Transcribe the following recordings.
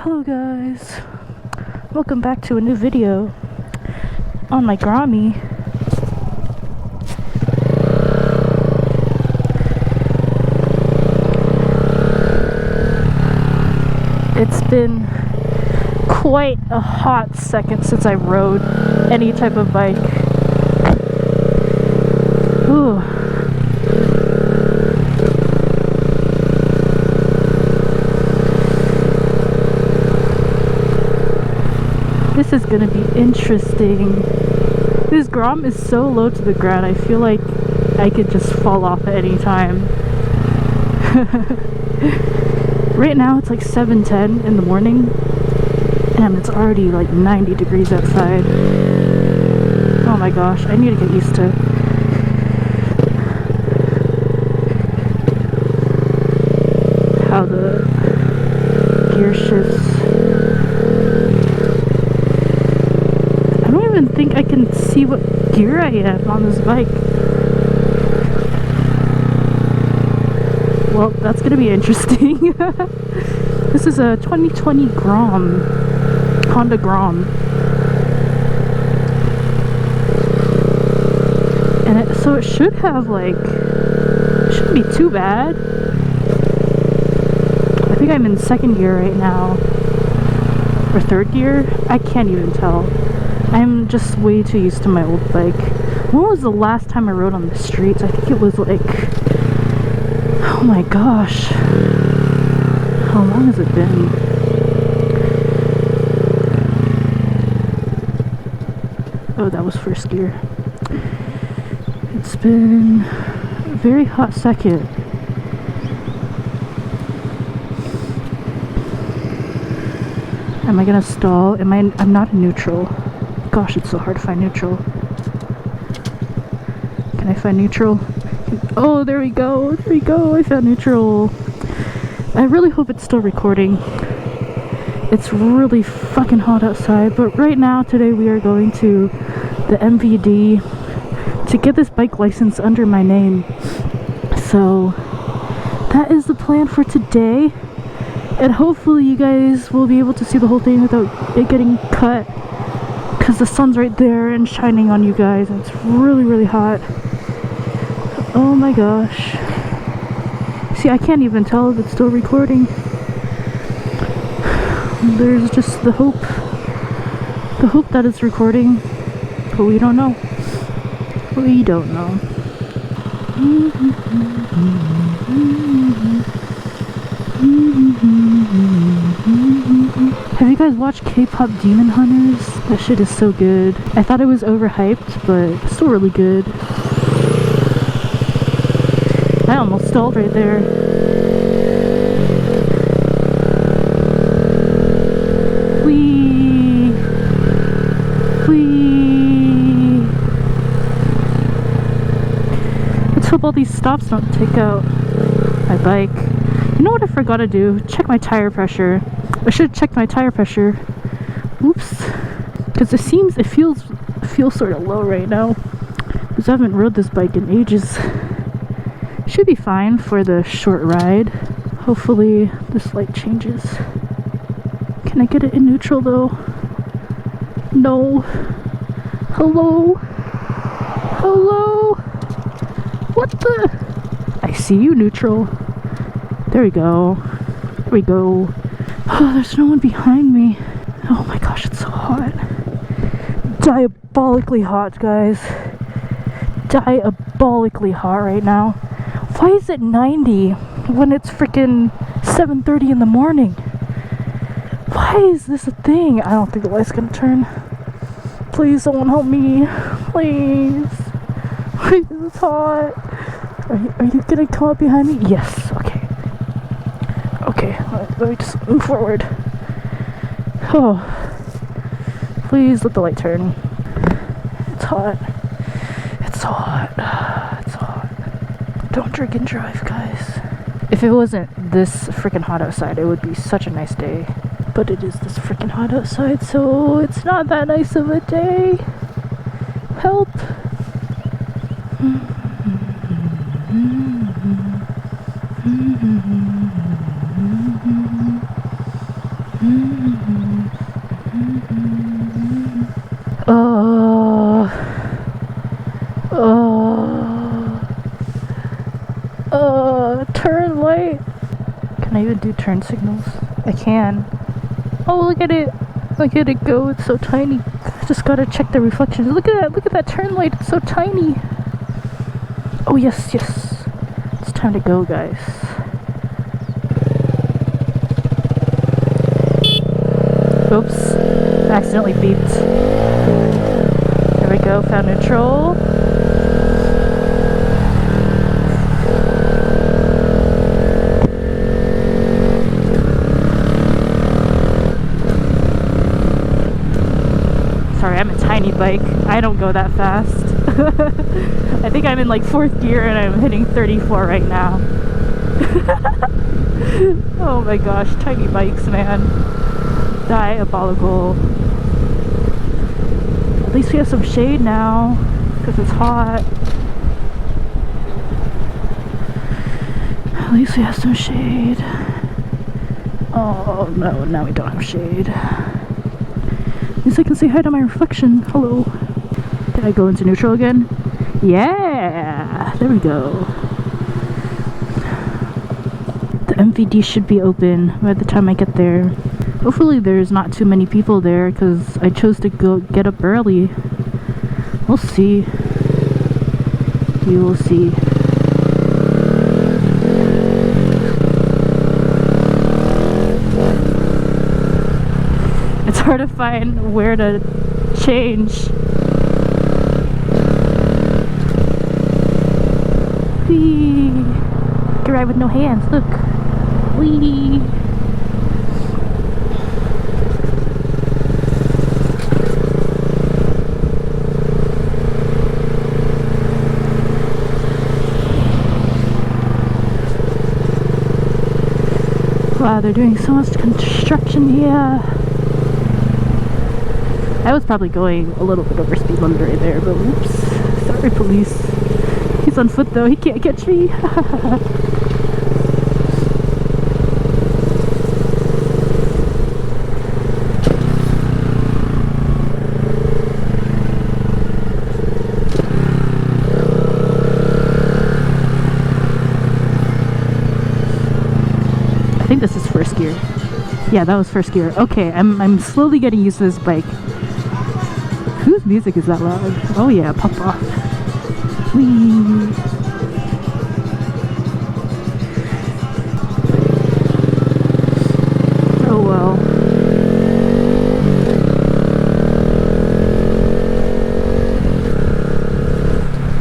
Hello guys, welcome back to a new video on my GROMMIE. It's been quite a hot second since I rode any type of bike. Ooh. This is gonna be interesting. This Grom is so low to the ground, I feel like I could just fall off at any time. Right now it's like 7:10 in the morning and it's already like 90 degrees outside. Oh my gosh, I need to get used to how the gear shifts. I don't even think I can see what gear I am on this bike. Well, that's gonna be interesting. This is a 2020 Grom, Honda Grom. And so it should have like, it shouldn't be too bad. I think I'm in second gear right now. Or third gear? I can't even tell. I'm just way too used to my old bike. When was the last time I rode on the streets? I think it was like, oh my gosh, how long has it been? Oh, that was first gear. It's been a very hot second. Am I gonna stall? I'm not in neutral. Gosh, it's so hard to find neutral. Can I find neutral? Oh, there we go. There we go. I found neutral. I really hope it's still recording. It's really fucking hot outside, but right now, today, we are going to the MVD to get this bike license under my name. So, that is the plan for today. And hopefully you guys will be able to see the whole thing without it getting cut. Because the sun's right there and shining on you guys, and it's really, really hot. Oh my gosh. See, I can't even tell if it's still recording. There's just the hope that it's recording, but we don't know. We don't know. Have you guys watched K-pop Demon Hunters? That shit is so good. I thought it was overhyped, but it's still really good. I almost stalled right there. Whee! Whee! Let's hope all these stops don't take out my bike. You know what I forgot to do? Check my tire pressure. I should check my tire pressure. Oops. Because it feels sort of low right now. Because I haven't rode this bike in ages. Should be fine for the short ride. Hopefully this light changes. Can I get it in neutral though? No. Hello? Hello? What the? I see you, neutral. There we go. There we go. Oh, there's no one behind me. Oh my gosh, it's so hot. Diabolically hot, guys. Diabolically hot right now. Why is it 90 when it's freaking 7:30 in the morning? Why is this a thing? I don't think the light's gonna turn. Please, someone help me. Please. Please, it's hot. Are you gonna come up behind me? Yes, okay. Okay, let me just move forward. Oh. Please let the light turn. It's hot. It's so hot. It's so hot. Don't drink and drive, guys. If it wasn't this freaking hot outside, it would be such a nice day. But it is this freaking hot outside, so it's not that nice of a day. Help. Can I even do turn signals? I can. Oh, look at it! Look at it go, it's so tiny. Just gotta check the reflections. Look at that turn light, it's so tiny. Oh yes, yes. It's time to go, guys. Oops, accidentally beeped. There we go, found neutral. Sorry, I'm a tiny bike. I don't go that fast. I think I'm in like 4th gear and I'm hitting 34 right now. Oh my gosh, tiny bikes, man. Diabolical. At least we have some shade now, because it's hot. At least we have some shade. Oh no, now we don't have shade. At least I can say hi to my reflection. Hello. Did I go into neutral again? Yeah! There we go. The MVD should be open by the time I get there. Hopefully there's not too many people there because I chose to get up early. We'll see. We will see. It's hard to find where to change. Whee! You can ride with no hands, look. Whee! Wow, they're doing so much construction here. I was probably going a little bit over speed limit right there, but whoops. Sorry, police. He's on foot though, he can't catch me. I think this is 1st gear. Yeah, that was 1st gear. Okay, I'm slowly getting used to this bike. Whose music is that loud? Oh yeah, pop off. Whee! Oh well.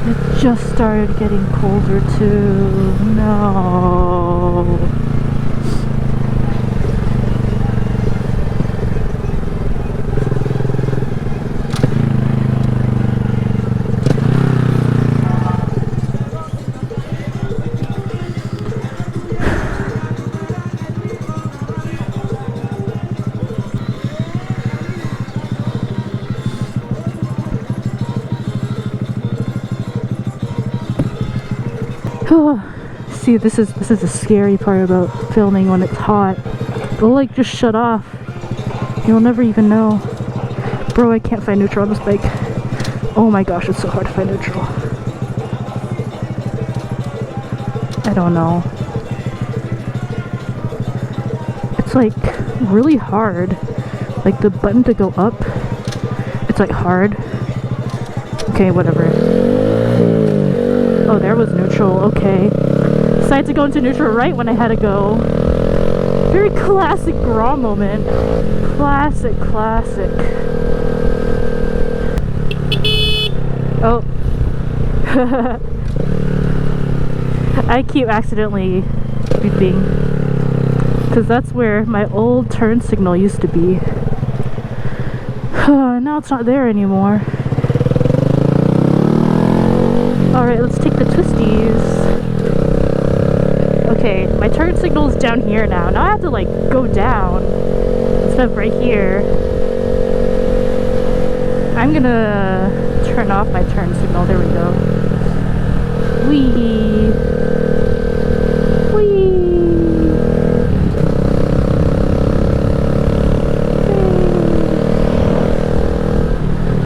It just started getting colder too. No. See, this is the scary part about filming when it's hot. It'll like just shut off. You'll never even know. Bro, I can't find neutral on this bike. Oh my gosh, it's so hard to find neutral. I don't know. It's like really hard. Like the button to go up, it's like hard. Okay, whatever. Oh, there was neutral, okay. Decided to go into neutral right when I had to go. Very classic Grom moment. Classic. Oh. I keep accidentally beeping. Because that's where my old turn signal used to be. Now it's not there anymore. Alright, let's take the twisties. Okay, my turn signal is down here now. Now I have to like go down instead of right here. I'm gonna turn off my turn signal. There we go. Whee! Whee!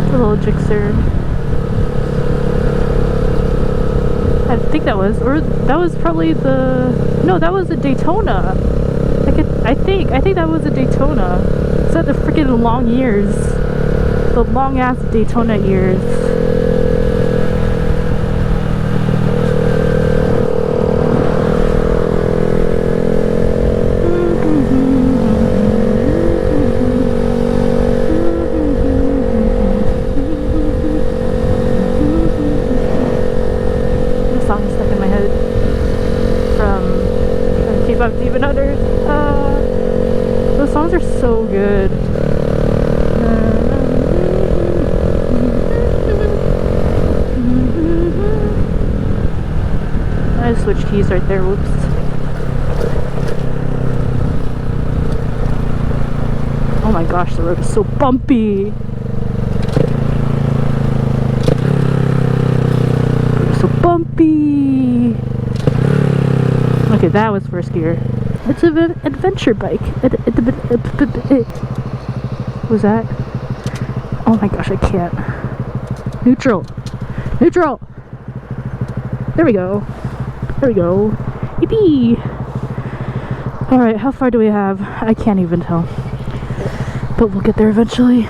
A little jixer. I think that was, or that was probably the No, that was a Daytona. I think that was a Daytona. It's at the freaking long ears. The long ass Daytona ears. The song is stuck in my head from Keep Up Deep Under. Those songs are so good. I switched keys right there, whoops. Oh my gosh, the road is so bumpy. So bumpy. Okay, that was first gear. It's an adventure bike. What was that? Oh my gosh, I can't. Neutral. Neutral. There we go. There we go. Yippee! Alright, how far do we have? I can't even tell. But we'll get there eventually.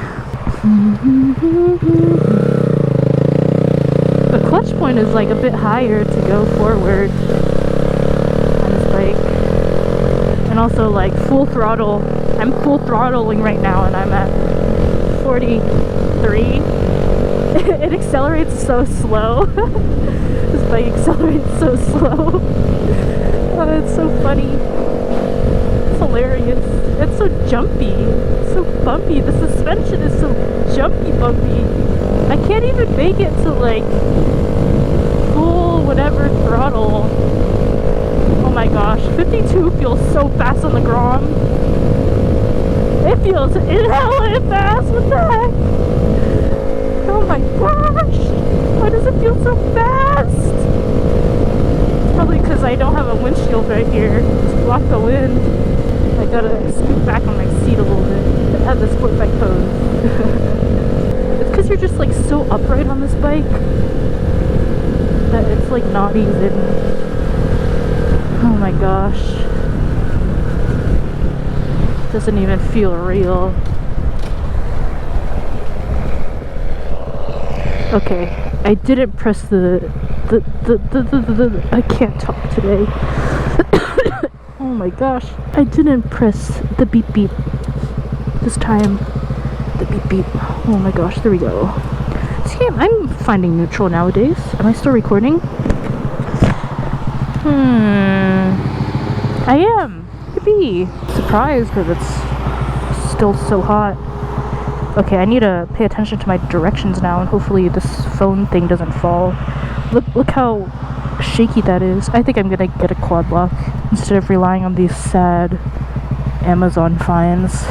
The clutch point is like a bit higher to go forward on this bike. And also like full throttle. I'm full throttling right now and I'm at 43. It accelerates so slow. This bike accelerates so slow. Oh, it's so funny. It's hilarious. It's so jumpy. It's so bumpy. The suspension is so jumpy bumpy. I can't even make it to like full whatever throttle. Oh my gosh. 52 feels so fast on the Grom. It feels hella fast. What the heck? Oh my gosh! Why does it feel so fast? It's probably because I don't have a windshield right here to block the wind. I gotta scoot back on my seat a little bit to have the sport bike pose. It's because you're just like so upright on this bike that it's like not even. Oh my gosh. Doesn't even feel real. Okay, I didn't press the I can't talk today. Oh my gosh, I didn't press the beep beep this time. The beep beep. Oh my gosh, there we go. See, I'm finding neutral nowadays. Am I still recording? I am. Yippee. Surprised because it's still so hot. Okay, I need to pay attention to my directions now, and hopefully this phone thing doesn't fall. Look how shaky that is. I think I'm gonna get a quad lock instead of relying on these sad Amazon finds.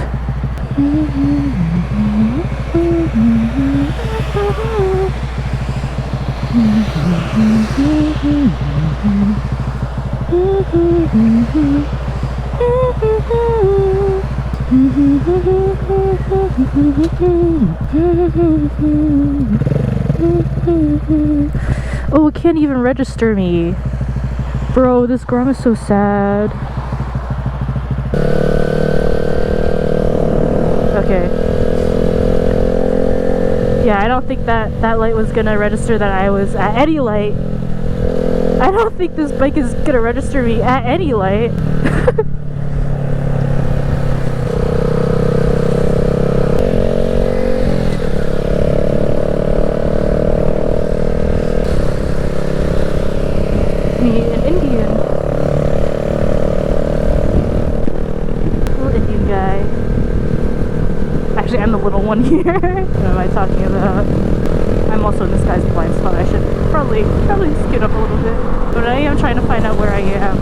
Oh, it can't even register me. Bro, this Grom is so sad. Okay. Yeah, I don't think that light was gonna register that I was at any light. I don't think this bike is gonna register me at any light. I'm the little one here. What am I talking about? I'm also in this guy's blind spot. I should probably scoot up a little bit. But I am trying to find out where I am.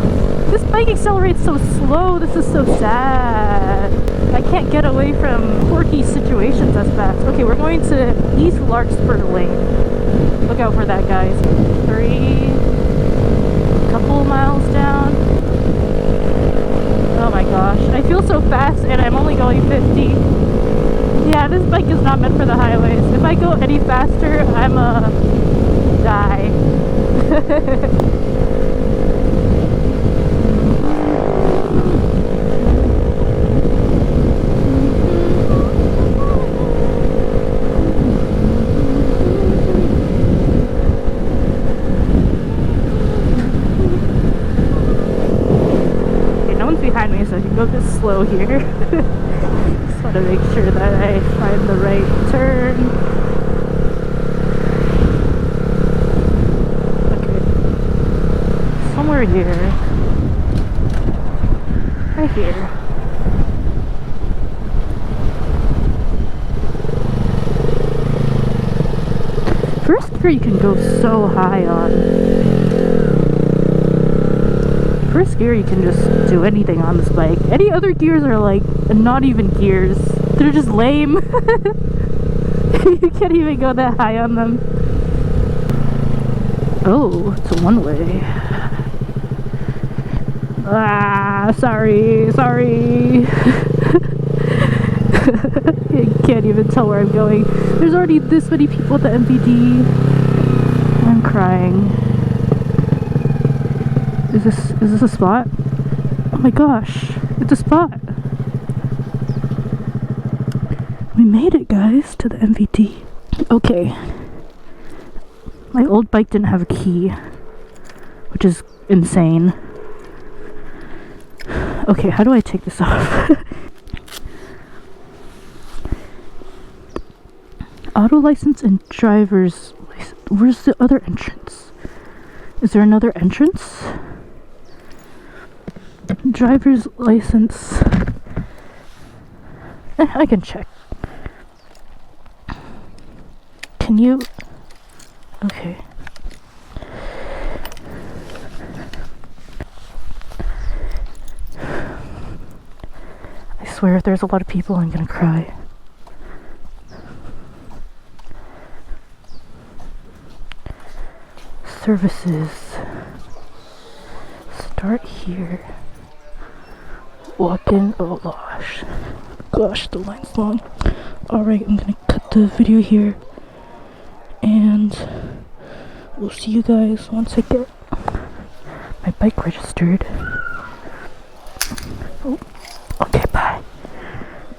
This bike accelerates so slow. This is so sad. I can't get away from quirky situations as fast. Okay, we're going to East Larkspur Lane. Look out for that, guys. 3 couple miles down. Oh my gosh. I feel so fast and I'm only going 50. Yeah, this bike is not meant for the highways. If I go any faster, I'm die. one's behind me, so I can go a bit slow here. Just want to make sure that I find the right turn. Okay. Somewhere here. Right here. First gear you can go so high on. First gear you can just do anything on this bike. Any other gears are like not even gears. They're just lame. You can't even go that high on them. Oh, it's a one-way. Ah, sorry. I can't even tell where I'm going. There's already this many people at the MVD. I'm crying. Is this a spot? Oh my gosh, it's a spot. We made it, guys, to the MVD. Okay. My old bike didn't have a key, which is insane. Okay, how do I take this off? Auto license and driver's license. Where's the other entrance? Is there another entrance? Driver's license. I can check. Can you? Okay. I swear if there's a lot of people, I'm gonna cry. Services. Start here. Walk in. Oh gosh. Gosh, the line's long. Alright, I'm gonna cut the video here. And we'll see you guys once I get my bike registered. Oh, okay, bye.